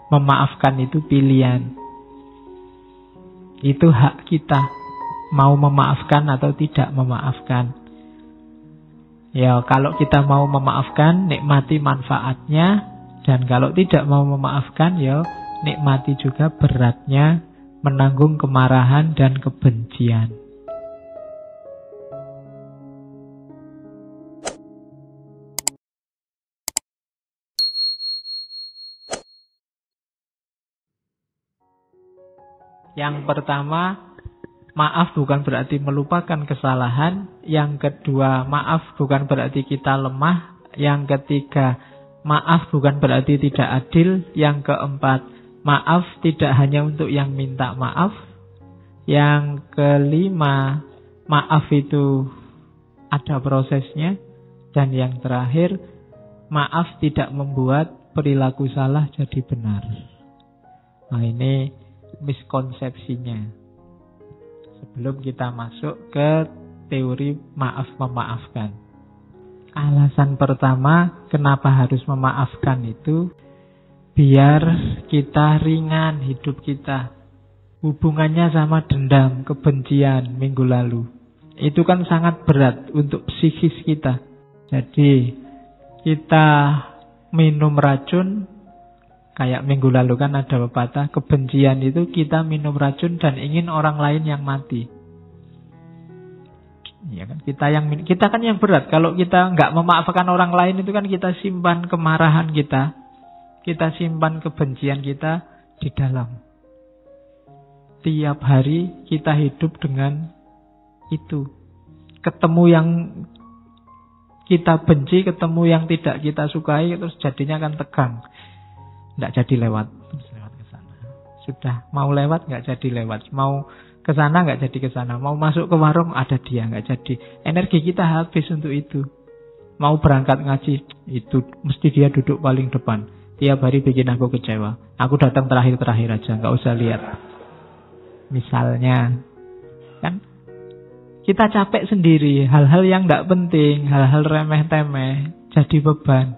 Memaafkan itu pilihan. Itu hak kita. Mau memaafkan atau tidak memaafkan. Ya, kalau kita mau memaafkan, nikmati manfaatnya. Dan kalau tidak mau memaafkan, ya nikmati juga beratnya menanggung kemarahan dan kebencian. Yang pertama, maaf bukan berarti melupakan kesalahan. Yang kedua, maaf bukan berarti kita lemah. Yang ketiga, maaf bukan berarti tidak adil. Yang keempat, maaf tidak hanya untuk yang minta maaf. Yang kelima, maaf itu ada prosesnya. Dan yang terakhir, maaf tidak membuat perilaku salah jadi benar. Nah, ini miskonsepsinya. Sebelum kita masuk ke teori maaf memaafkan. Alasan pertama kenapa harus memaafkan itu biar kita ringan hidup kita. Hubungannya sama dendam, kebencian minggu lalu. Itu kan sangat berat untuk psikis kita. Jadi kita minum racun. Kayak minggu lalu kan ada pepatah, kebencian itu kita minum racun dan ingin orang lain yang mati. Ya kan, kita kan yang berat. Kalau kita nggak memaafkan orang lain itu kan kita simpan kemarahan kita simpan kebencian kita di dalam. Tiap hari kita hidup dengan itu. Ketemu yang kita benci, ketemu yang tidak kita sukai, terus jadinya kan tegang. Nggak jadi lewat, terus lewat ke sana. Sudah mau lewat nggak jadi lewat, mau ke sana nggak jadi ke sana, mau masuk ke warung ada dia nggak jadi. Energi kita habis untuk itu. Mau berangkat ngaji, itu mesti dia duduk paling depan. Tiap hari bikin aku kecewa. Aku datang terakhir-terakhir aja, nggak usah lihat. Misalnya, kan kita capek sendiri, hal-hal yang nggak penting, hal-hal remeh-temeh, jadi beban.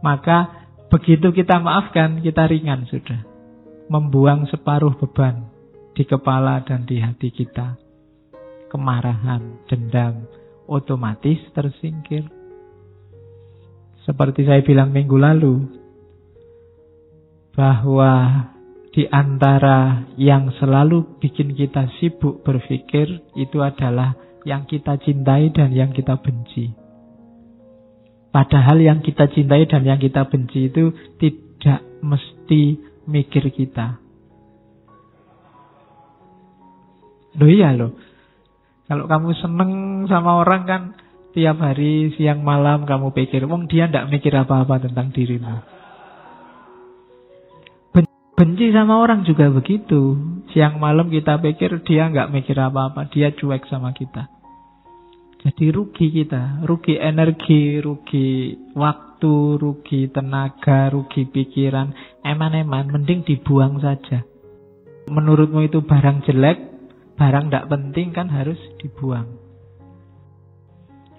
Maka begitu kita maafkan, kita ringan sudah. Membuang separuh beban di kepala dan di hati kita. Kemarahan, dendam, otomatis tersingkir. Seperti saya bilang minggu lalu, bahwa di antara yang selalu bikin kita sibuk berpikir, itu adalah yang kita cintai dan yang kita benci. Padahal yang kita cintai dan yang kita benci itu tidak mesti mikir kita. Loh iya loh. Kalau kamu seneng sama orang kan tiap hari siang malam kamu pikir, wong dia tidak mikir apa-apa tentang dirimu. Benci sama orang juga begitu. Siang malam kita pikir dia nggak mikir apa-apa, dia cuek sama kita. Jadi rugi kita, rugi energi, rugi waktu, rugi tenaga, rugi pikiran. Eman-eman, mending dibuang saja. Menurutmu itu barang jelek, barang tidak penting kan harus dibuang.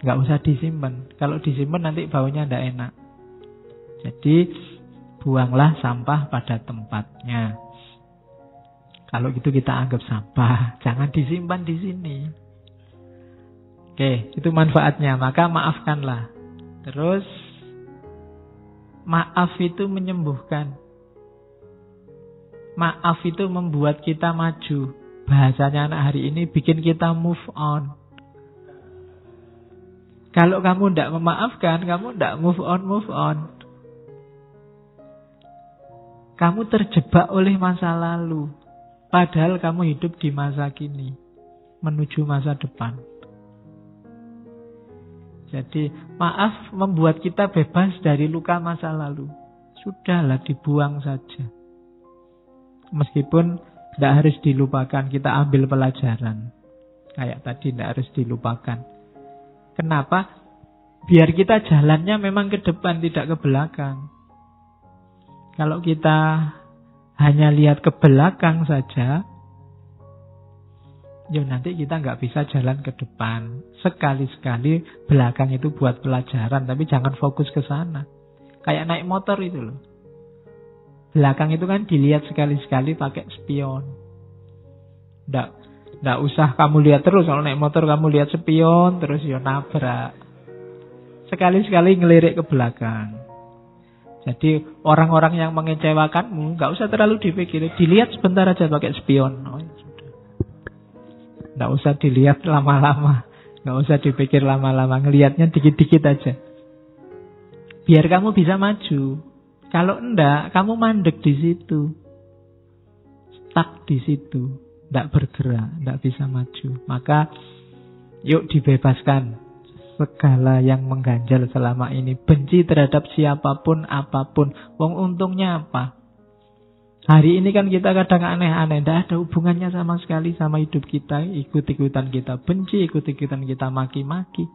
Nggak usah disimpan. Kalau disimpan nanti baunya tidak enak. Jadi buanglah sampah pada tempatnya. Kalau gitu kita anggap sampah, jangan disimpan di sini. Oke, itu manfaatnya. Maka maafkanlah. Terus, maaf itu menyembuhkan. Maaf itu membuat kita maju. Bahasanya anak hari ini bikin kita move on. Kalau kamu tidak memaafkan, kamu tidak move on. Kamu terjebak oleh masa lalu. Padahal kamu hidup di masa kini. Menuju masa depan. Jadi maaf membuat kita bebas dari luka masa lalu. Sudahlah, dibuang saja. Meskipun tidak harus dilupakan, kita ambil pelajaran. Kayak tadi tidak harus dilupakan. Kenapa? Biar kita jalannya memang ke depan, tidak ke belakang. Kalau kita hanya lihat ke belakang saja, ya nanti kita nggak bisa jalan ke depan. Sekali-sekali belakang itu buat pelajaran, tapi jangan fokus ke sana. Kayak naik motor itu loh. Belakang itu kan dilihat sekali-sekali pakai spion. Nggak usah kamu lihat terus. Kalau naik motor kamu lihat spion terus ya nabrak. Sekali-sekali ngelirik ke belakang. Jadi orang-orang yang mengecewakanmu nggak usah terlalu dipikir. Dilihat sebentar aja pakai spion. Oh, ya sudah. Nggak usah dilihat lama-lama. Nggak usah dipikir lama-lama. Ngelihatnya dikit-dikit aja. Biar kamu bisa maju. Kalau enggak, kamu mandek di situ. Stuck di situ. Enggak bergerak, enggak bisa maju. Maka yuk dibebaskan segala yang mengganjal selama ini. Benci terhadap siapapun, apapun. Wong untungnya apa? Hari ini kan kita kadang aneh-aneh. Enggak ada hubungannya sama sekali sama hidup kita. Ikut-ikutan kita benci, ikut-ikutan kita maki-maki.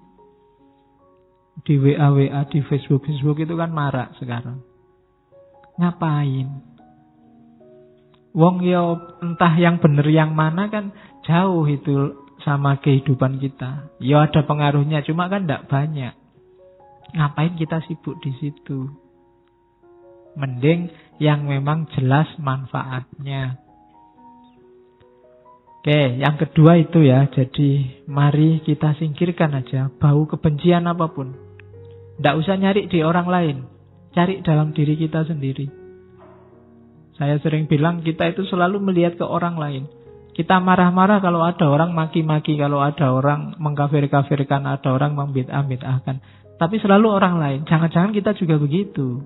Di WA, di Facebook itu kan marak sekarang. Ngapain? Wong yo entah yang bener yang mana kan jauh itu sama kehidupan kita. Yo ada pengaruhnya, cuma kan tidak banyak. Ngapain kita sibuk di situ? Mending yang memang jelas manfaatnya. Oke, yang kedua itu ya. Jadi mari kita singkirkan aja bau kebencian apapun. Tidak usah nyari di orang lain. Cari dalam diri kita sendiri. Saya sering bilang kita itu selalu melihat ke orang lain. Kita marah-marah kalau ada orang maki-maki, kalau ada orang mengkafir-kafirkan, ada orang membid'ah-bid'ahkan. Tapi selalu orang lain. Jangan-jangan kita juga begitu.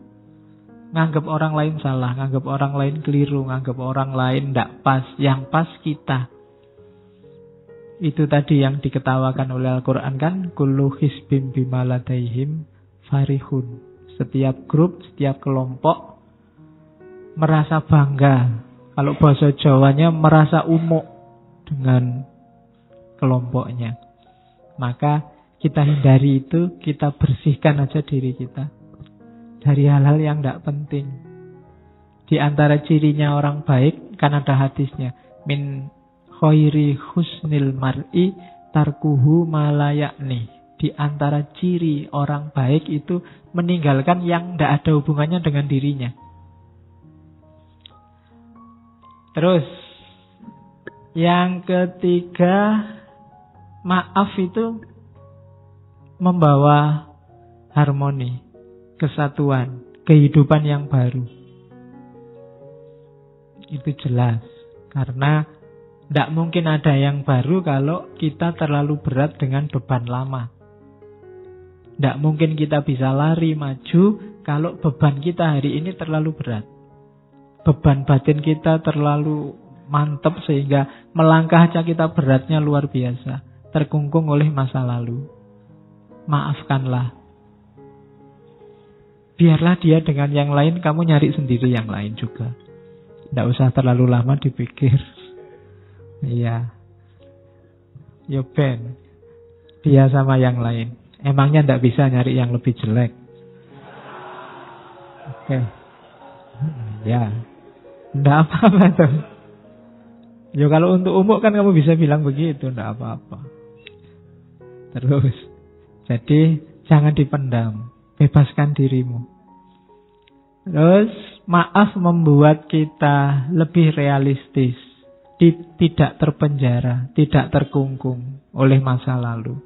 Nganggap orang lain salah, nganggap orang lain keliru, nganggap orang lain tidak pas. Yang pas kita. Itu tadi yang diketawakan oleh Al-Quran kan. Kullu hisbim bima ladaihim farihun. Setiap grup, setiap kelompok merasa bangga. Kalau bahasa Jawanya merasa umuk dengan kelompoknya. Maka kita hindari itu, kita bersihkan aja diri kita dari hal-hal yang tidak penting. Di antara cirinya orang baik kan ada hadisnya, min khairi husnil mar'i tarkuhu malayakni. Di antara ciri orang baik itu meninggalkan yang tidak ada hubungannya dengan dirinya. Terus yang ketiga, maaf itu membawa harmoni, kesatuan, kehidupan yang baru. Itu jelas. Karena tidak mungkin ada yang baru kalau kita terlalu berat dengan beban lama. Tidak mungkin kita bisa lari maju kalau beban kita hari ini terlalu berat. Beban batin kita terlalu mantap sehingga melangkah aja kita beratnya luar biasa. Terkungkung oleh masa lalu. Maafkanlah. Biarlah dia dengan yang lain, kamu nyari sendiri yang lain juga. Tidak usah terlalu lama dipikir. Iya. Yo Ben. Dia sama yang lain. Emangnya tidak bisa nyari yang lebih jelek? Oke. Ya. Tidak apa-apa tuh. Ya kalau untuk umum kan kamu bisa bilang begitu, tidak apa-apa. Terus. Jadi jangan dipendam. Bebaskan dirimu. Terus maaf membuat kita lebih realistis. Tidak terpenjara. Tidak terkungkung oleh masa lalu.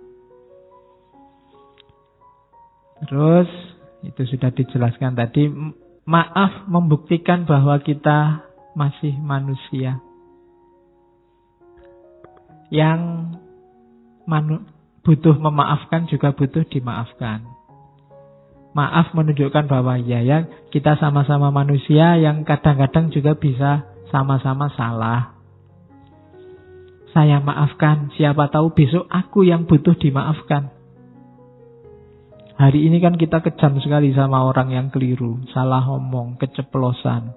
Terus itu sudah dijelaskan tadi. Maaf membuktikan bahwa kita masih manusia. Yang butuh memaafkan juga butuh dimaafkan. Maaf menunjukkan bahwa ya kita sama-sama manusia yang kadang-kadang juga bisa sama-sama salah. Saya maafkan, siapa tahu besok aku yang butuh dimaafkan. Hari ini kan kita kejam sekali sama orang yang keliru, salah ngomong, keceplosan.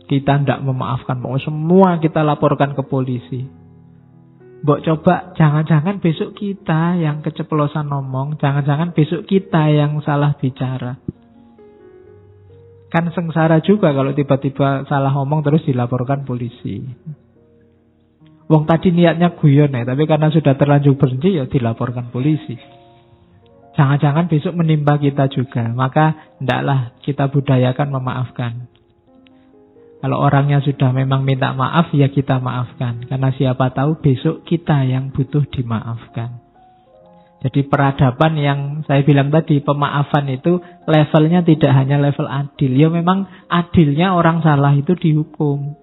Kita tidak memaafkan, semua kita laporkan ke polisi. Mbok coba, jangan-jangan besok kita yang keceplosan ngomong, jangan-jangan besok kita yang salah bicara. Kan sengsara juga kalau tiba-tiba salah ngomong terus dilaporkan polisi. Wong tadi niatnya guyon tapi karena sudah terlanjur benci ya dilaporkan polisi. Jangan-jangan besok menimpa kita juga. Maka hendaklah kita budayakan memaafkan. Kalau orangnya sudah memang minta maaf, ya kita maafkan. Karena siapa tahu besok kita yang butuh dimaafkan. Jadi peradaban yang saya bilang tadi, pemaafan itu levelnya tidak hanya level adil. Ya memang adilnya orang salah itu dihukum.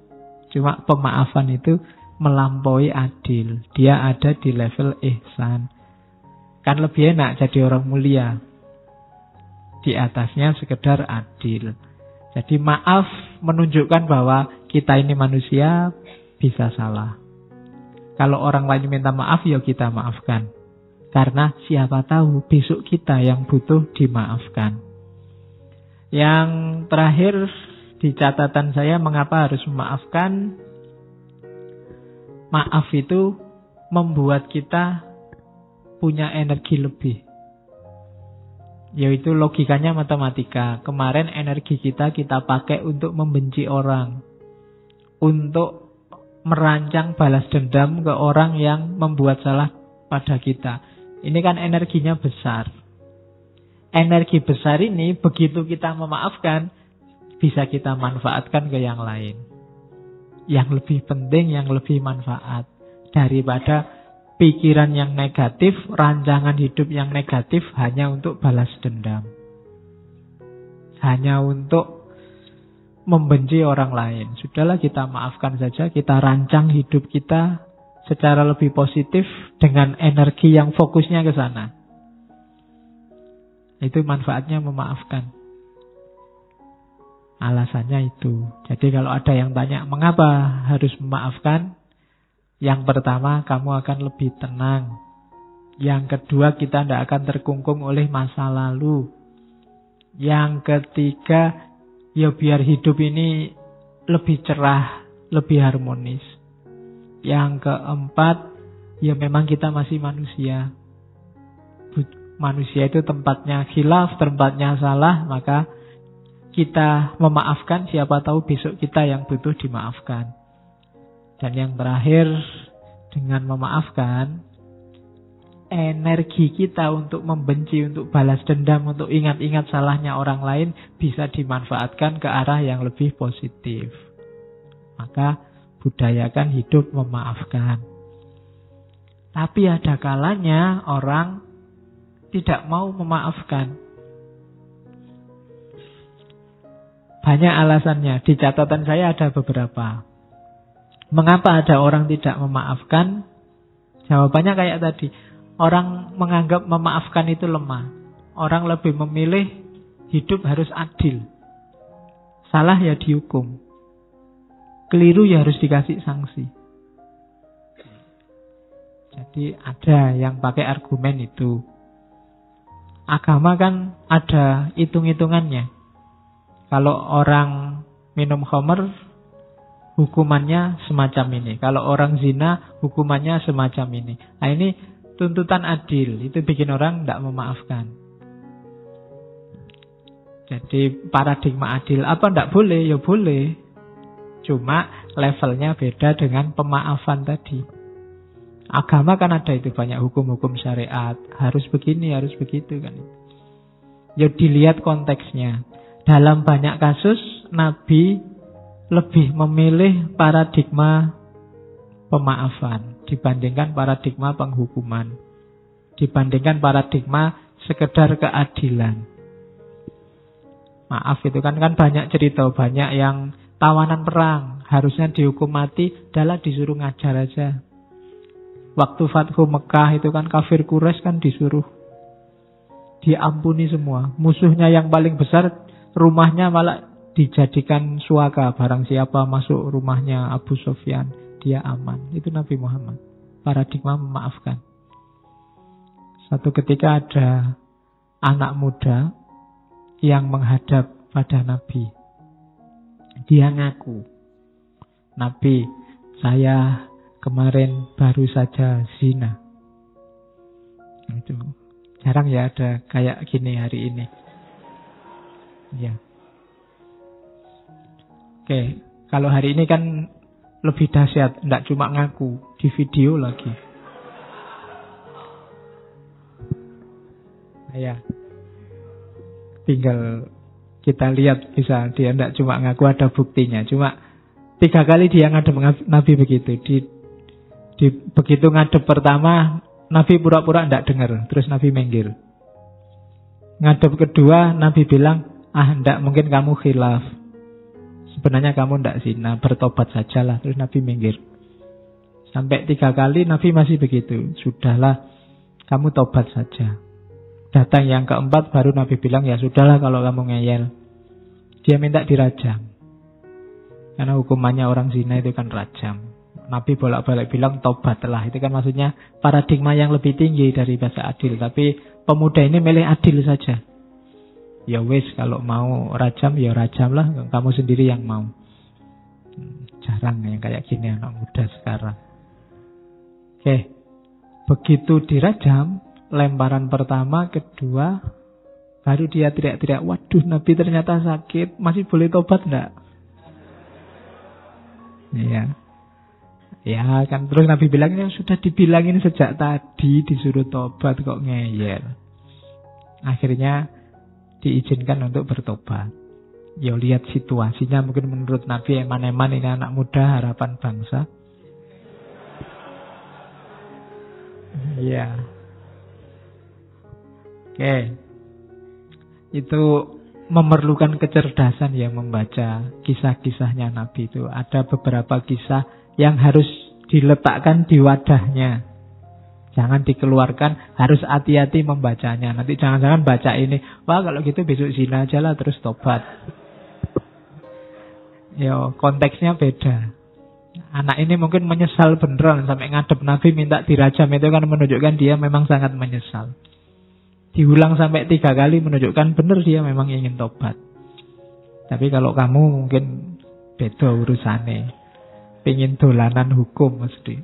Cuma pemaafan itu melampaui adil. Dia ada di level ihsan. Kan lebih enak jadi orang mulia. Di atasnya sekedar adil. Jadi maaf menunjukkan bahwa kita ini manusia bisa salah. Kalau orang lain minta maaf, ya kita maafkan. Karena siapa tahu besok kita yang butuh dimaafkan. Yang terakhir di catatan saya, mengapa harus memaafkan? Maaf itu membuat kita punya energi lebih. Yaitu logikanya matematika. Kemarin energi kita pakai untuk membenci orang. Untuk merancang balas dendam ke orang yang membuat salah pada kita. Ini kan energinya besar. Energi besar ini begitu kita memaafkan, bisa kita manfaatkan ke yang lain. Yang lebih penting, yang lebih manfaat. Daripada pikiran yang negatif, rancangan hidup yang negatif hanya untuk balas dendam. Hanya untuk membenci orang lain. Sudahlah kita maafkan saja, kita rancang hidup kita secara lebih positif dengan energi yang fokusnya ke sana. Itu manfaatnya memaafkan. Alasannya itu. Jadi kalau ada yang tanya mengapa harus memaafkan, yang pertama kamu akan lebih tenang. Yang kedua kita tidak akan terkungkung oleh masa lalu. Yang ketiga, ya biar hidup ini lebih cerah, lebih harmonis. Yang keempat, ya memang kita masih manusia. Manusia itu tempatnya khilaf, tempatnya salah, maka kita memaafkan, siapa tahu besok kita yang butuh dimaafkan. Dan yang terakhir, dengan memaafkan, energi kita untuk membenci, untuk balas dendam, untuk ingat-ingat salahnya orang lain bisa dimanfaatkan ke arah yang lebih positif. Maka budayakan hidup memaafkan. Tapi ada kalanya orang tidak mau memaafkan. Banyak alasannya. Di catatan saya ada beberapa. Mengapa ada orang tidak memaafkan? Jawabannya kayak tadi. Orang menganggap memaafkan itu lemah. Orang lebih memilih hidup harus adil. Salah ya dihukum. Keliru ya harus dikasih sanksi. Jadi ada yang pakai argumen itu. Agama kan ada hitung-hitungannya. Kalau orang minum khamr, hukumannya semacam ini. Kalau orang zina, hukumannya semacam ini. Nah ini tuntutan adil. Itu bikin orang tidak memaafkan. Jadi paradigma adil. Apa tidak boleh? Ya boleh. Cuma levelnya beda dengan pemaafan tadi. Agama kan ada itu banyak hukum-hukum syariat. Harus begini, harus begitu kan. Ya dilihat konteksnya. Dalam banyak kasus Nabi lebih memilih paradigma pemaafan dibandingkan paradigma penghukuman. Dibandingkan paradigma sekedar keadilan. Maaf itu kan banyak cerita, banyak yang tawanan perang, harusnya dihukum mati, adalah disuruh ngajar aja. Waktu Fathu Mekah itu kan kafir Quraisy kan disuruh diampuni semua. Musuhnya yang paling besar, rumahnya malah dijadikan suaka. Barang siapa masuk rumahnya Abu Sufyan, dia aman. Itu Nabi Muhammad. Paradigma memaafkan. Satu ketika ada anak muda yang menghadap pada Nabi. Dia ngaku, Nabi, saya kemarin baru saja zina. Itu jarang ya ada kayak gini hari ini. Ya. Oke, kalau hari ini kan lebih dahsyat, tidak cuma ngaku, di video lagi. Ya. Tinggal kita lihat bisa dia tidak cuma ngaku ada buktinya. Cuma 3 kali dia ngadep Nabi begitu. Begitu ngadep pertama, Nabi pura-pura tidak dengar. Terus Nabi minggir. Ngadep kedua, Nabi bilang, tidak, mungkin kamu khilaf. Sebenarnya kamu tidak zina, bertobat sajalah. Terus Nabi minggir. Sampai 3 kali Nabi masih begitu. Sudahlah, kamu tobat saja. Datang yang keempat baru Nabi bilang, ya sudahlah kalau kamu ngeyel. Dia minta dirajam. Karena hukumannya orang zina itu kan rajam. Nabi bolak-balik bilang tobatlah. Itu kan maksudnya paradigma yang lebih tinggi dari bahasa adil. Tapi pemuda ini milih adil saja. Ya wis, kalau mau rajam ya rajamlah. Kamu sendiri yang mau. Jarang yang kayak gini anak muda sekarang. Oke. Begitu dirajam, lemparan pertama, kedua, baru dia teriak-teriak, waduh Nabi ternyata sakit, masih boleh tobat enggak? Iya. Ya kan, terus Nabi bilangnya sudah dibilangin sejak tadi disuruh tobat kok ngeyel. Akhirnya diizinkan untuk bertobat. Ya lihat situasinya, mungkin menurut Nabi eman-eman ini anak muda harapan bangsa. Iya. Oke. Itu memerlukan kecerdasan ya membaca kisah-kisahnya Nabi itu. Ada beberapa kisah yang harus diletakkan di wadahnya. Jangan dikeluarkan, harus hati-hati membacanya. Nanti jangan-jangan baca ini, wah kalau gitu besok zina aja lah terus tobat. Yo, konteksnya beda. Anak ini mungkin menyesal beneran sampai ngadep Nabi minta dirajam, itu kan menunjukkan dia memang sangat menyesal. Diulang sampai 3 kali menunjukkan benar dia memang ingin tobat. Tapi kalau kamu mungkin beda urusannya. Pengen dolanan hukum mesti.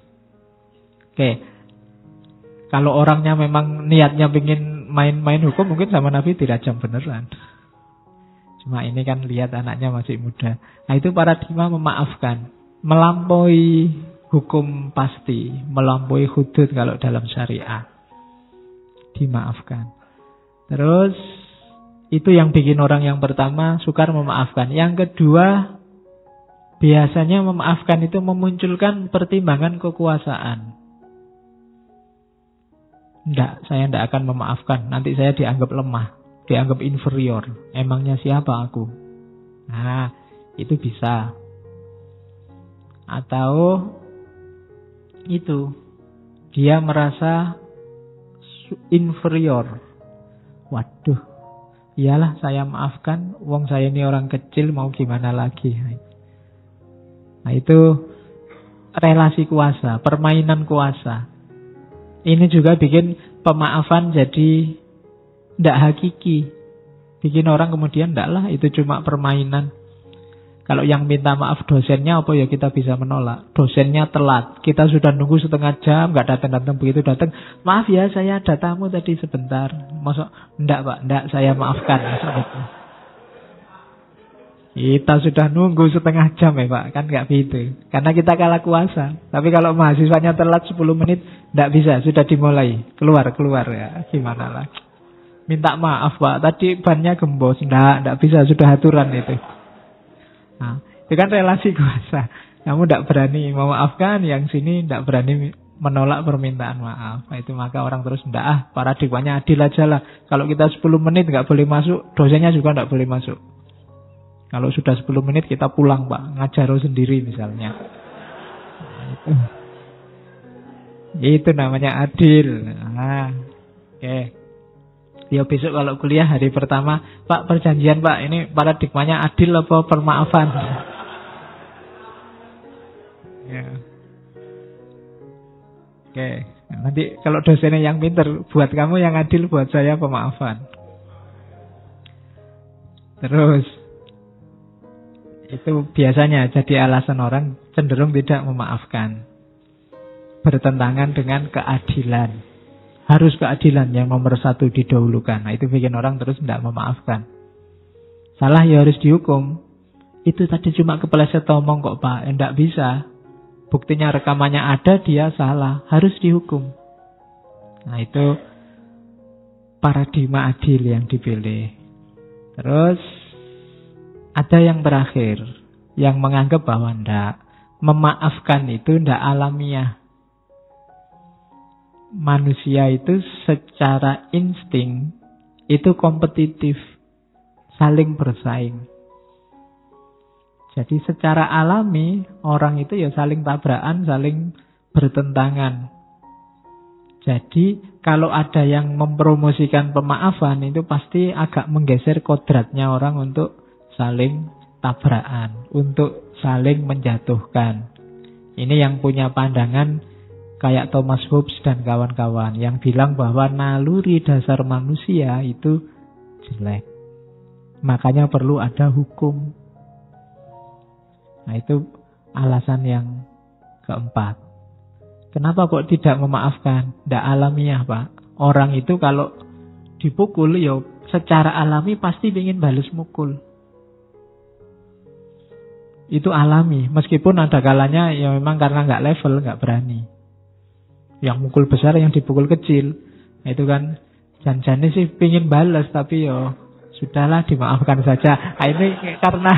Oke. Kalau orangnya memang niatnya pengen main-main hukum, mungkin sama Nabi dirajam beneran. Cuma ini kan lihat anaknya masih muda. Nah itu paradigma memaafkan. Melampaui hukum pasti, melampaui hudud kalau dalam syariah. Dimaafkan. Terus itu yang bikin orang yang pertama sukar memaafkan. Yang kedua, biasanya memaafkan itu memunculkan pertimbangan kekuasaan. Saya tidak akan memaafkan. Nanti saya dianggap lemah, dianggap inferior. Emangnya siapa aku? Nah, itu bisa. Atau itu dia merasa inferior. Waduh, iyalah saya maafkan, wong saya ini orang kecil, mau gimana lagi. Nah itu relasi kuasa, permainan kuasa. Ini juga bikin pemaafan jadi tidak hakiki. Bikin orang kemudian tidak lah, itu cuma permainan. Kalau yang minta maaf dosennya, apa ya kita bisa menolak? Dosennya telat, kita sudah nunggu setengah jam, nggak datang-datang, begitu datang, maaf ya saya ada tamu tadi sebentar. Masuk, enggak pak, enggak, saya maafkan. Kita sudah nunggu setengah jam ya pak, kan nggak gitu. Karena kita kalah kuasa. Tapi kalau mahasiswanya telat 10 menit, nggak bisa, sudah dimulai, keluar ya, gimana lagi? Minta maaf pak, tadi bannya gembos, nggak bisa, sudah aturan itu. Nah, itu kan relasi kuasa. Kamu tidak berani memaafkan, yang sini tidak berani menolak permintaan maaf. Nah, itu maka orang terus tidak, paradigmanya adil aja lah. Kalau kita 10 menit nggak boleh masuk, dosennya juga tidak boleh masuk. Kalau sudah 10 menit kita pulang pak, ngajaro sendiri misalnya. Nah, itu namanya adil. Nah, oke. Ya besok kalau kuliah hari pertama, Pak perjanjian Pak, ini paradigmanya adil apa permaafan? Ya. Oke, nanti kalau dosennya yang pinter, buat kamu yang adil, buat saya pemaafan. Terus, itu biasanya jadi alasan orang cenderung tidak memaafkan. Bertentangan dengan keadilan. Harus keadilan yang nomor 1 didahulukan. Nah itu bikin orang terus tidak memaafkan. Salah ya harus dihukum. Itu tadi cuma kepeleset omong kok pak. Tidak bisa. Buktinya rekamannya ada, dia salah. Harus dihukum. Nah itu paradigma adil yang dipilih. Terus ada yang terakhir, yang menganggap bahwa memaafkan itu ndak alamiah. Manusia itu secara insting itu kompetitif, saling bersaing. Jadi secara alami orang itu ya saling tabrakan, saling bertentangan. Jadi kalau ada yang mempromosikan pemaafan itu pasti agak menggeser kodratnya orang untuk saling tabrakan, untuk saling menjatuhkan. Ini yang punya pandangan kayak Thomas Hobbes dan kawan-kawan yang bilang bahwa naluri dasar manusia itu jelek. Makanya perlu ada hukum. Nah, itu alasan yang keempat. Kenapa kok tidak memaafkan? Tidak alamiah, Pak. Orang itu kalau dipukul, ya secara alami pasti ingin balas mukul. Itu alami. Meskipun ada kalanya ya memang karena nggak level, nggak berani. Yang mukul besar, yang dipukul kecil. Nah, itu kan jan-jannya sih pingin balas, tapi ya sudahlah dimaafkan saja. Nah, ini karena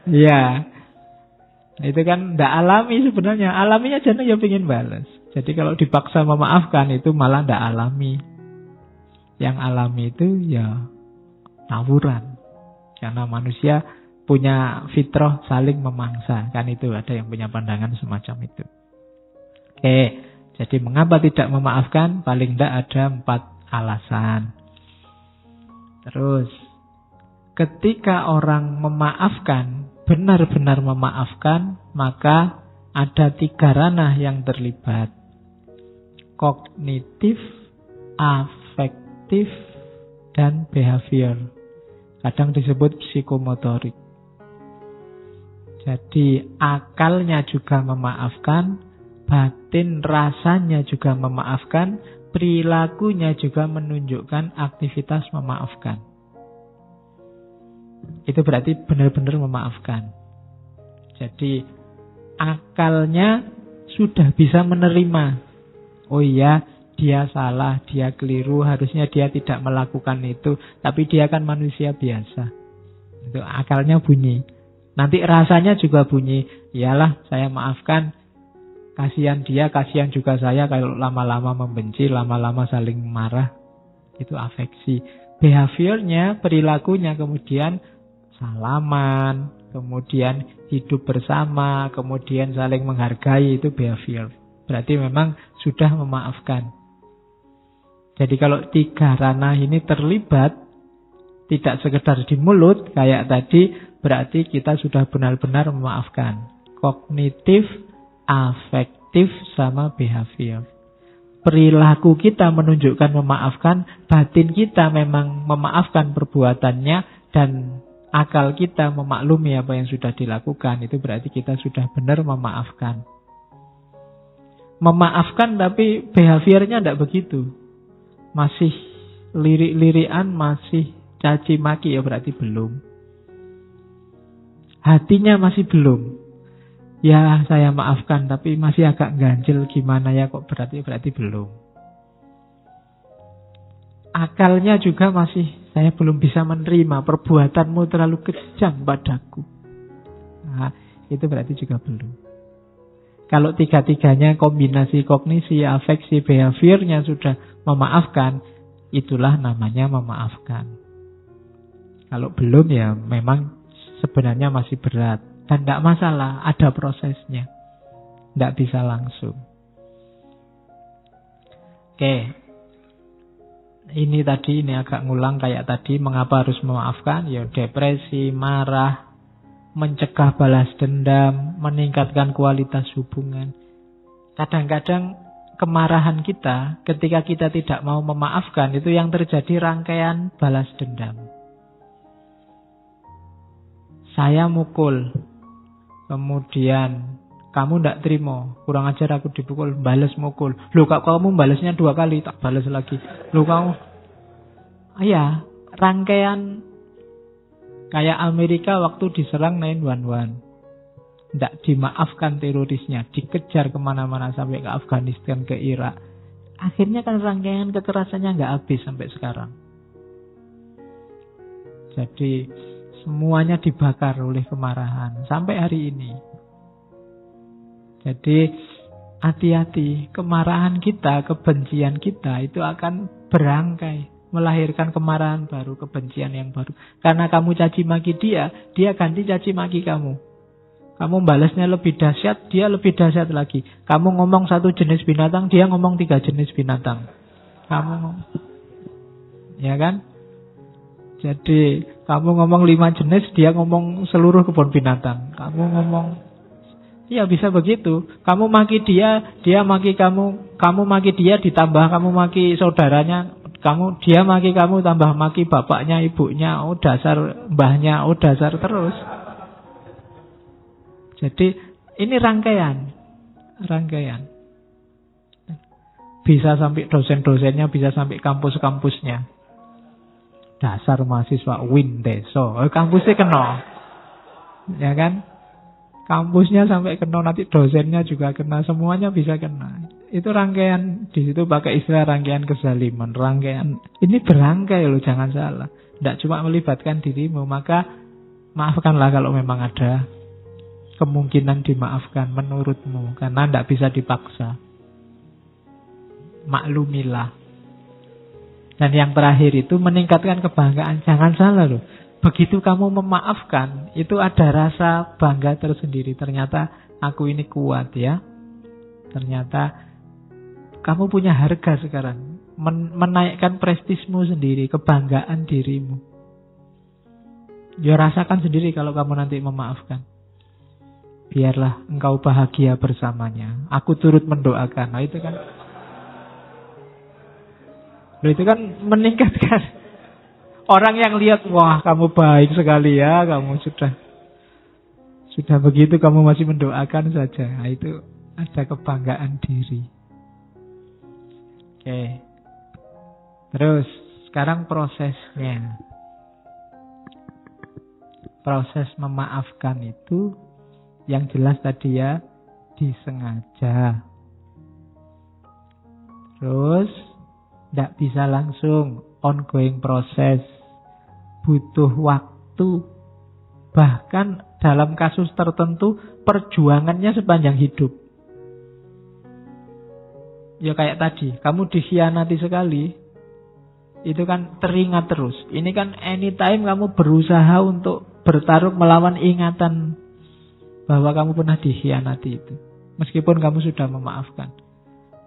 ya itu kan tidak alami sebenarnya. Alaminya jadi ya pingin balas. Jadi kalau dipaksa memaafkan itu malah tidak alami. Yang alami itu ya tawuran. Karena manusia punya fitrah saling memangsa. Kan itu ada yang punya pandangan semacam itu. Oke, jadi mengapa tidak memaafkan? Paling tidak ada 4 alasan. Terus, ketika orang memaafkan, benar-benar memaafkan, maka ada 3 ranah yang terlibat. Kognitif, afektif, dan behavior. Kadang disebut psikomotorik. Jadi akalnya juga memaafkan, batin rasanya juga memaafkan, perilakunya juga menunjukkan aktivitas memaafkan. Itu berarti benar-benar memaafkan. Jadi akalnya sudah bisa menerima. Oh iya, dia salah, dia keliru, harusnya dia tidak melakukan itu. Tapi dia kan manusia biasa. Itu akalnya bunyi. Nanti rasanya juga bunyi. Iyalah, saya maafkan. Kasihan dia, kasihan juga saya kalau lama-lama membenci, lama-lama saling marah. Itu afeksi. Behaviornya, perilakunya kemudian salaman, kemudian hidup bersama, kemudian saling menghargai, itu behavior. Berarti memang sudah memaafkan. Jadi kalau 3 ranah ini terlibat, tidak sekedar di mulut kayak tadi, berarti kita sudah benar-benar memaafkan. Kognitif, afektif, sama behavior. Perilaku kita menunjukkan memaafkan, batin kita memang memaafkan perbuatannya, dan akal kita memaklumi apa yang sudah dilakukan. Itu berarti kita sudah benar memaafkan. Memaafkan tapi behaviornya tidak begitu. Masih lirik-lirikan, masih caci maki, ya berarti belum. Hatinya masih belum. Ya saya maafkan tapi masih agak ganjel gimana ya kok, berarti belum. Akalnya juga masih, saya belum bisa menerima, perbuatanmu terlalu kejam padaku. Nah, itu berarti juga belum. Kalau 3-tiganya kombinasi kognisi, afeksi, behaviornya sudah memaafkan, itulah namanya memaafkan. Kalau belum ya memang sebenarnya masih berat. Dan tidak masalah, ada prosesnya. Tidak bisa langsung. Oke. Ini agak ngulang kayak tadi. Mengapa harus memaafkan? Ya depresi, marah, mencegah balas dendam, meningkatkan kualitas hubungan. Kadang-kadang kemarahan kita, ketika kita tidak mau memaafkan, itu yang terjadi rangkaian balas dendam. Saya mukul, kemudian kamu tidak terima, kurang ajar aku dipukul, balas mukul. Loh kamu balasnya 2 kali, tak balas lagi. Loh kamu, ya rangkaian kayak Amerika waktu diserang 9/11. Tidak dimaafkan terorisnya, dikejar kemana-mana sampai ke Afghanistan, ke Irak. Akhirnya kan rangkaian kekerasannya nggak habis sampai sekarang. Jadi semuanya dibakar oleh kemarahan sampai hari ini. Jadi hati-hati, kemarahan kita, kebencian kita itu akan berangkai, melahirkan kemarahan baru, kebencian yang baru. Karena kamu caci maki dia ganti caci maki kamu. Kamu balasnya lebih dahsyat, dia lebih dahsyat lagi. Kamu ngomong satu jenis binatang, dia ngomong 3 jenis binatang. Ya kan? Jadi kamu ngomong 5 jenis, dia ngomong seluruh kebun binatang. Kamu ngomong, ya bisa begitu. Kamu maki dia maki kamu. Kamu maki dia ditambah kamu maki saudaranya. Dia maki kamu tambah maki bapaknya, ibunya. Oh dasar mbahnya, oh dasar terus. Jadi ini rangkaian. Bisa sampai dosen-dosennya, bisa sampai kampus-kampusnya. Dasar mahasiswa Windeso. Kampusnya kena. Ya kan? Kampusnya sampai kena, nanti dosennya juga kena, semuanya bisa kena. Itu rangkaian, di situ pakai istilah rangkaian kezaliman, rangkaian. Ini berangkai loh, jangan salah. Tidak cuma melibatkan dirimu, maka maafkanlah kalau memang ada kemungkinan dimaafkan menurutmu, karena tidak bisa dipaksa. Maklumilah. Dan yang terakhir itu meningkatkan kebanggaan. Jangan salah loh. Begitu kamu memaafkan, itu ada rasa bangga tersendiri. Ternyata aku ini kuat ya. Ternyata kamu punya harga sekarang. Menaikkan prestismu sendiri, kebanggaan dirimu. Ya rasakan sendiri kalau kamu nanti memaafkan. Biarlah engkau bahagia bersamanya. Aku turut mendoakan. Nah itu kan meningkatkan. Orang yang lihat, wah kamu baik sekali ya, kamu sudah begitu kamu masih mendoakan saja. Nah, itu ada kebanggaan diri. Oke. Terus sekarang prosesnya. Proses memaafkan itu yang jelas tadi ya, disengaja. Terus tidak bisa langsung, ongoing proses, butuh waktu. Bahkan dalam kasus tertentu perjuangannya sepanjang hidup. Ya kayak tadi, kamu dikhianati sekali, itu kan teringat terus. Ini kan anytime kamu berusaha untuk bertarung melawan ingatan bahwa kamu pernah dikhianati itu. Meskipun kamu sudah memaafkan.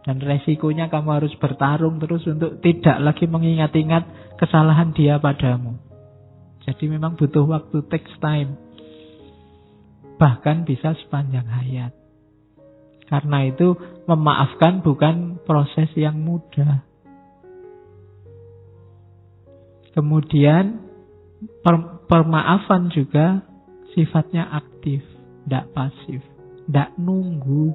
Dan resikonya kamu harus bertarung terus untuk tidak lagi mengingat-ingat kesalahan dia padamu. Jadi memang butuh waktu, takes time. Bahkan bisa sepanjang hayat. Karena itu memaafkan bukan proses yang mudah. Kemudian permaafan juga sifatnya aktif. Tidak pasif, tidak nunggu.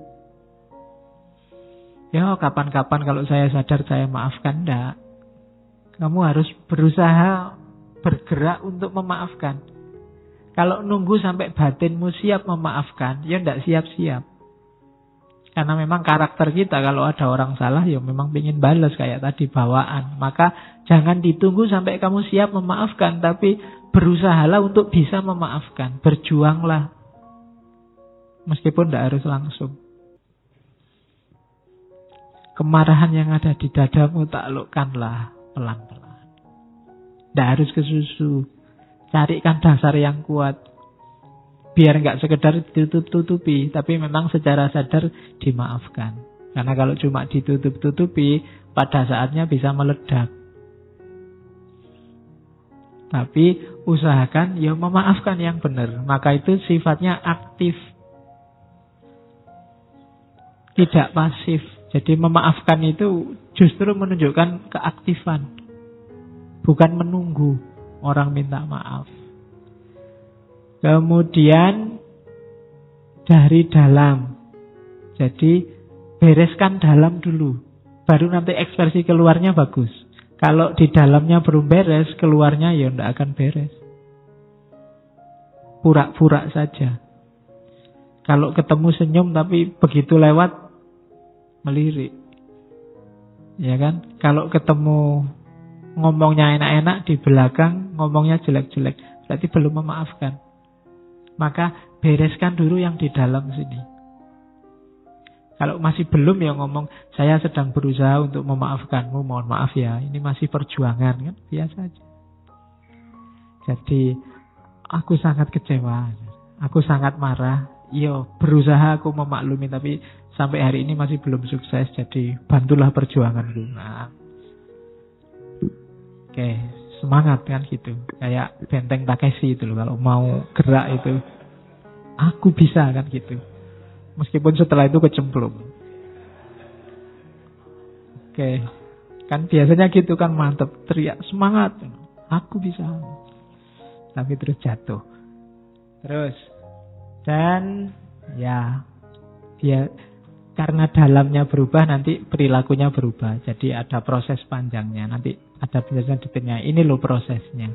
Ya kapan-kapan kalau saya sadar saya maafkan, tidak. Kamu harus berusaha bergerak untuk memaafkan. Kalau nunggu sampai batinmu siap memaafkan, ya tidak siap-siap. Karena memang karakter kita kalau ada orang salah, ya memang ingin balas kayak tadi bawaan. Maka jangan ditunggu sampai kamu siap memaafkan, tapi berusahalah untuk bisa memaafkan. Berjuanglah. Meskipun tidak harus langsung. Kemarahan yang ada di dadamu taklukkanlah pelan-pelan. Tidak harus kesusu. Carikan dasar yang kuat. Biar nggak sekedar ditutup-tutupi, tapi memang secara sadar dimaafkan. Karena kalau cuma ditutup-tutupi, pada saatnya bisa meledak. Tapi usahakan ya memaafkan yang benar. Maka itu sifatnya aktif. Tidak pasif. Jadi memaafkan itu justru menunjukkan keaktifan. Bukan menunggu orang minta maaf. Kemudian dari dalam. Jadi bereskan dalam dulu. Baru nanti ekspresi keluarnya bagus. Kalau di dalamnya belum beres, keluarnya ya tidak akan beres. Pura-pura saja. Kalau ketemu senyum tapi begitu lewat melirik. Ya kan? Kalau ketemu ngomongnya enak-enak, di belakang ngomongnya jelek-jelek, berarti belum memaafkan. Maka bereskan dulu yang di dalam sini. Kalau masih belum ya ngomong, saya sedang berusaha untuk memaafkanmu, mohon maaf ya, ini masih perjuangan, kan biasa aja. Jadi aku sangat kecewa, aku sangat marah. Yo, berusaha aku memaklumi, tapi sampai hari ini masih belum sukses. Jadi bantulah perjuanganku. Nah, oke, semangat kan gitu. Kayak Benteng Takeshi itu loh, kalau mau gerak itu, aku bisa kan gitu. Meskipun setelah itu kecemplung. Oke, kan biasanya gitu kan, mantep, teriak semangat, aku bisa. Tapi terus jatuh. Terus. Dan ya, dia karena dalamnya berubah, nanti perilakunya berubah. Jadi ada proses panjangnya. Nanti ada penjelasan detailnya. Ini loh prosesnya.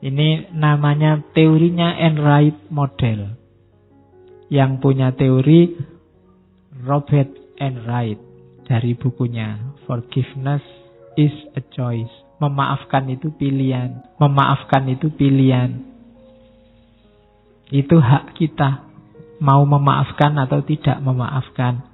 Ini namanya teorinya Enright Model. Yang punya teori Robert Enright dari bukunya Forgiveness is a Choice. Memaafkan itu pilihan. Memaafkan itu pilihan. Itu hak kita. Mau memaafkan atau tidak memaafkan.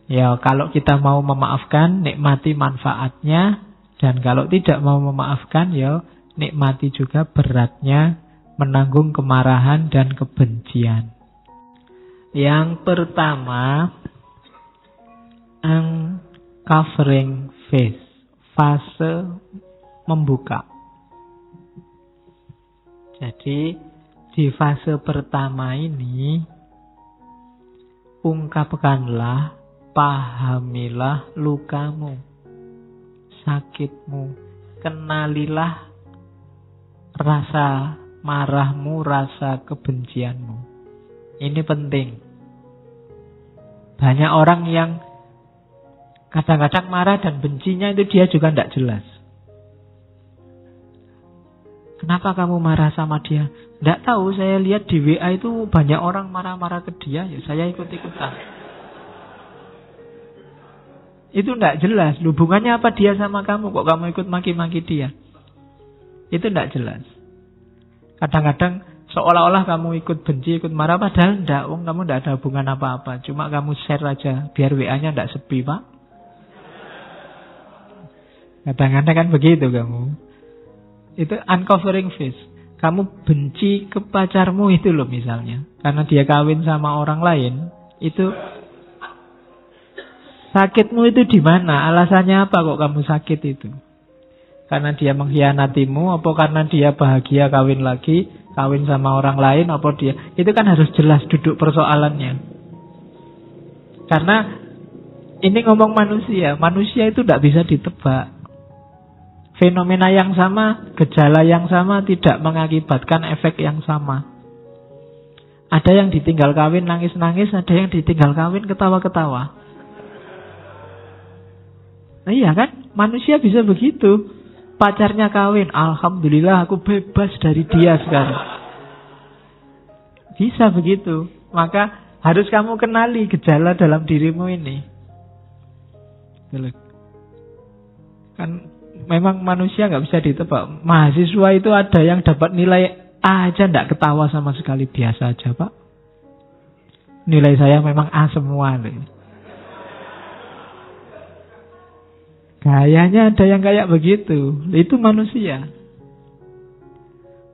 Ya, kalau kita mau memaafkan, nikmati manfaatnya. Dan kalau tidak mau memaafkan, ya nikmati juga beratnya menanggung kemarahan dan kebencian. Yang pertama, uncovering phase, fase membuka. Jadi di fase pertama ini, ungkapkanlah, pahamilah lukamu, sakitmu, kenalilah rasa marahmu, rasa kebencianmu. Ini penting. Banyak orang yang kadang-kadang marah dan bencinya itu dia juga tidak jelas. Kenapa kamu marah sama dia? Tidak tahu, saya lihat di WA itu banyak orang marah-marah ke dia, ya saya ikut-ikutan. Itu tidak jelas. Hubungannya apa dia sama kamu? Kok kamu ikut maki-maki dia? Itu tidak jelas. Kadang-kadang seolah-olah kamu ikut benci, ikut marah, padahal tidak. Kamu tidak ada hubungan apa-apa. Cuma kamu share aja, biar WA-nya tidak sepi, Pak. Kadang-kadang kan begitu kamu. Itu uncovering phase. Kamu benci ke pacarmu itu loh misalnya, karena dia kawin sama orang lain. Itu sakitmu itu di mana? Alasannya apa kok kamu sakit itu? Karena dia mengkhianatimu, apa karena dia bahagia kawin lagi, kawin sama orang lain, apa dia? Itu kan harus jelas duduk persoalannya. Karena ini ngomong manusia. Manusia itu tidak bisa ditebak. Fenomena yang sama, gejala yang sama tidak mengakibatkan efek yang sama. Ada yang ditinggal kawin nangis-nangis, ada yang ditinggal kawin ketawa-ketawa. Nah, iya kan? Manusia bisa begitu. Pacarnya kawin, alhamdulillah aku bebas dari dia sekarang. Bisa begitu. Maka harus kamu kenali gejala dalam dirimu ini. Kan memang manusia nggak bisa ditebak. Mahasiswa itu ada yang dapat nilai A aja nggak ketawa sama sekali, biasa aja Pak. Nilai saya memang A semua nih. Gayanya ada yang kayak begitu. Itu manusia.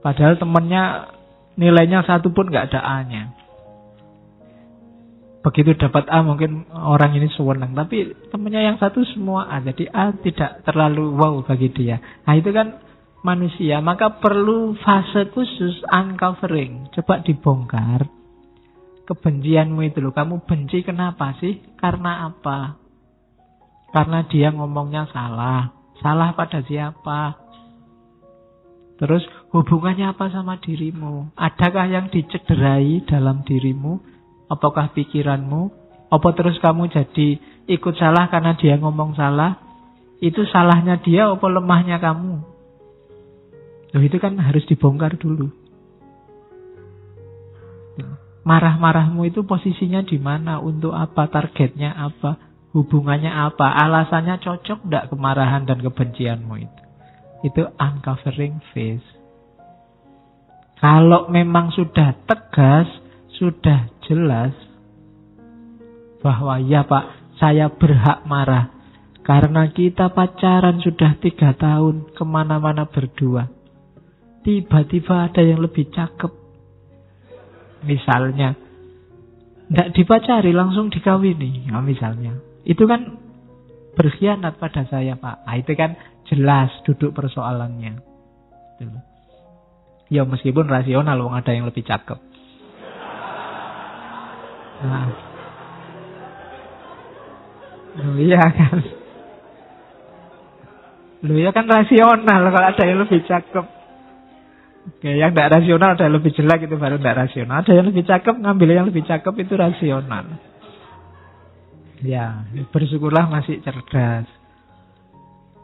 Padahal temennya nilainya satu pun nggak ada A-nya. Begitu dapat A mungkin orang ini sewenang, tapi temennya yang satu semua A. Jadi A tidak terlalu wow bagi dia. Nah itu kan manusia. Maka perlu fase khusus uncovering. Coba dibongkar kebencianmu itu loh. Kamu benci kenapa sih? Karena apa? Karena dia ngomongnya salah. Salah pada siapa? Terus hubungannya apa sama dirimu? Adakah yang dicederai dalam dirimu? Apakah pikiranmu? Apa terus kamu jadi ikut salah karena dia ngomong salah? Itu salahnya dia apa lemahnya kamu? Loh, itu kan harus dibongkar dulu. Marah-marahmu itu posisinya di mana? Untuk apa? Targetnya apa? Hubungannya apa? Alasannya cocok enggak kemarahan dan kebencianmu itu? Itu uncovering face. Kalau memang sudah tegas, sudah jelas bahwa ya Pak, saya berhak marah karena kita pacaran sudah 3 tahun, kemana-mana berdua. Tiba-tiba ada yang lebih cakep. Misalnya, tidak dipacari, langsung dikawini. Nah, misalnya, itu kan berkhianat pada saya Pak. Nah, itu kan jelas duduk persoalannya. Ya meskipun rasional, wong ada yang lebih cakep. Nah, iya kan. Ya kan rasional kalau ada yang lebih cakep. Oke, yang tidak rasional ada yang lebih jelek itu baru tidak rasional. Ada yang lebih cakep, ngambil yang lebih cakep itu rasional. Ya, bersyukurlah masih cerdas.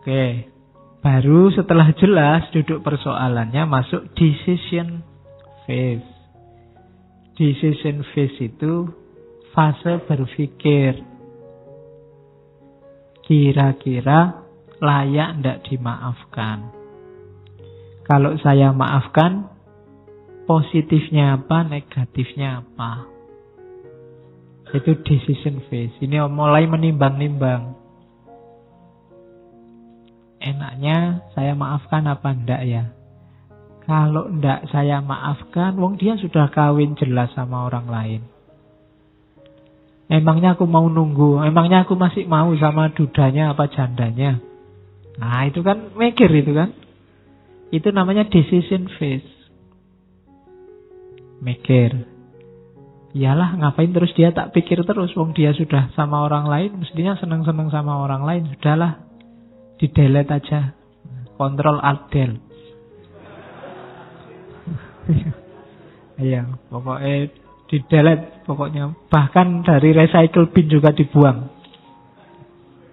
Oke, baru setelah jelas duduk persoalannya masuk decision phase. Decision phase itu fase berpikir. Kira-kira layak tidak dimaafkan. Kalau saya maafkan, positifnya apa, negatifnya apa. Itu decision phase. Ini mulai menimbang-nimbang. Enaknya saya maafkan apa enggak ya? Kalau enggak saya maafkan, wong dia sudah kawin jelas sama orang lain. Emangnya aku mau nunggu? Emangnya aku masih mau sama dudanya apa jandanya? Nah itu kan mikir itu kan. Itu namanya decision phase. Mikir. Iyalah ngapain terus dia tak pikir terus. Wong dia sudah sama orang lain, mestinya seneng-seneng sama orang lain. Sudahlah, di-delete aja. Control Alt Del. Iya, pokoknya di-delete pokoknya. Bahkan dari recycle bin juga dibuang.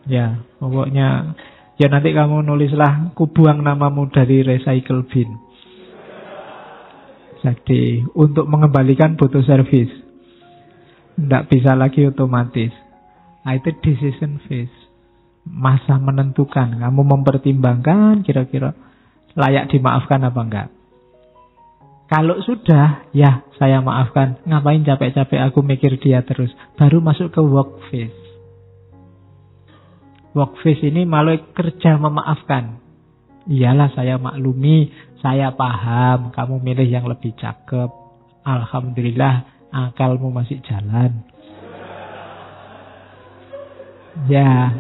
Ya, pokoknya ya nanti kamu nulislah, ku buang namamu dari recycle bin. Jadi untuk mengembalikan butuh servis. Tidak bisa lagi otomatis. Nah itu decision phase. Masa menentukan. Kamu mempertimbangkan kira-kira layak dimaafkan apa enggak. Kalau sudah, ya saya maafkan. Ngapain capek-capek aku mikir dia terus. Baru masuk ke work phase. Work phase ini malah kerja memaafkan. Iyalah saya maklumi, saya paham kamu milih yang lebih cakep. Alhamdulillah akalmu masih jalan. Ya,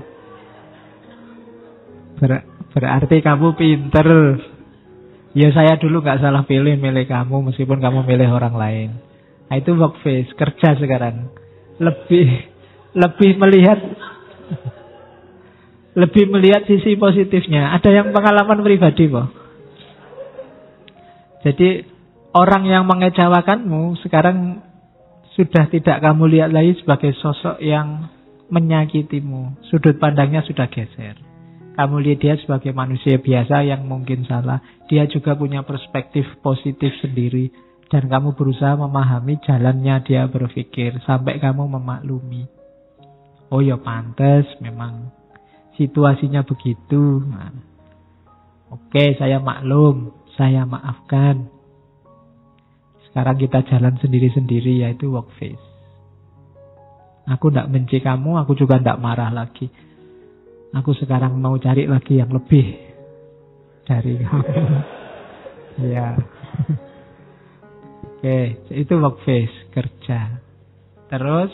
berarti kamu pinter. Ya saya dulu gak salah milih kamu meskipun kamu milih orang lain. Nah itu work phase, kerja sekarang. Lebih melihat sisi positifnya. Ada yang pengalaman pribadi kok. Jadi orang yang mengecewakanmu sekarang sudah tidak kamu lihat lagi sebagai sosok yang menyakitimu. Sudut pandangnya sudah geser. Kamu lihat dia sebagai manusia biasa yang mungkin salah. Dia juga punya perspektif positif sendiri. Dan kamu berusaha memahami jalannya dia berpikir. Sampai kamu memaklumi. Oh ya pantas memang situasinya begitu. Nah, oke, saya maklum. Saya maafkan. Sekarang kita jalan sendiri-sendiri, yaitu work phase. Aku tidak benci kamu, aku juga tidak marah lagi. Aku sekarang mau cari lagi yang lebih dari kamu. Ya. Oke, itu work phase, kerja. Terus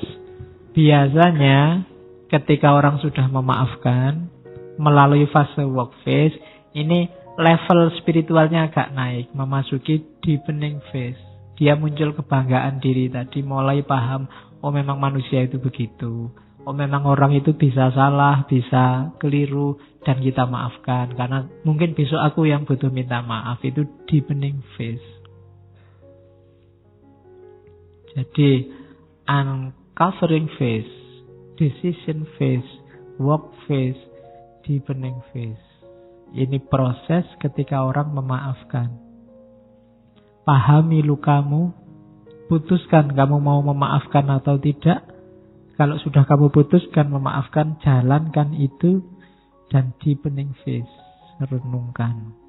biasanya ketika orang sudah memaafkan melalui fase work phase, ini level spiritualnya agak naik, memasuki deepening phase. Dia muncul kebanggaan diri tadi, mulai paham, oh memang manusia itu begitu. Oh memang orang itu bisa salah, bisa keliru, dan kita maafkan. Karena mungkin besok aku yang butuh minta maaf. Itu deepening phase. Jadi uncovering phase, decision phase, work phase, deepening phase. Ini proses ketika orang memaafkan. Pahami lukamu, putuskan kamu mau memaafkan atau tidak. kalau sudah kamu putuskan memaafkan, jalankan itu dan deepening face, renungkan.